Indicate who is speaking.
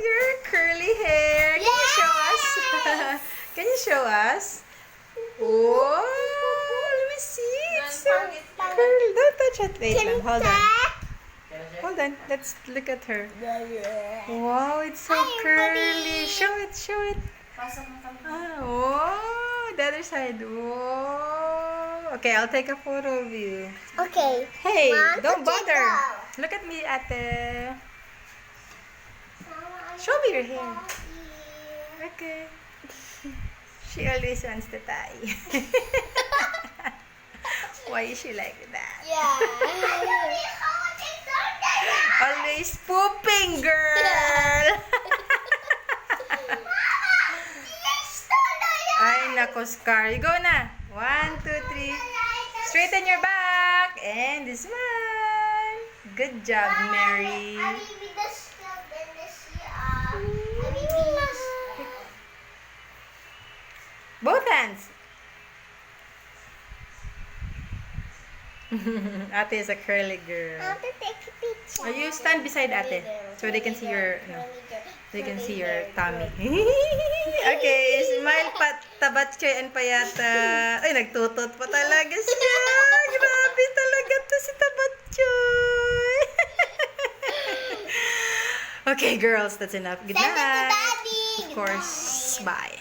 Speaker 1: your curly hair. Can you show us? Can you show us? Oh, let me see. It's so curly. Don't touch it. Wait lang. Hold on. Hold on. Let's look at her. Wow, it's so curly. Show it. Show it. Oh, the other side. Oh. Okay, I'll take a photo of you.
Speaker 2: Okay.
Speaker 1: Hey,
Speaker 2: Mom,
Speaker 1: don't
Speaker 2: put it
Speaker 1: bother.
Speaker 2: down.
Speaker 1: Look at me, ate. Show me your hair. Okay. She always wants to tie. Why is she like that?
Speaker 2: Yeah.
Speaker 1: Always pooping, girl. Ay, nako, Scar. You go na. 1, 2, 3. Straighten your back. And smile. Good job, Mary. Both hands. Ate is a curly girl.
Speaker 2: I want to take a picture.
Speaker 1: Oh, you stand beside ate so they can see your, they can see your tummy. Okay, smile pa, tabatchoy and payata. Ay, nagtutot pa talaga siya. Grabe talaga to si tabatchoy. Okay, girls, that's enough. Good
Speaker 2: Send it to
Speaker 1: night.
Speaker 2: Daddy.
Speaker 1: Of course. Bye.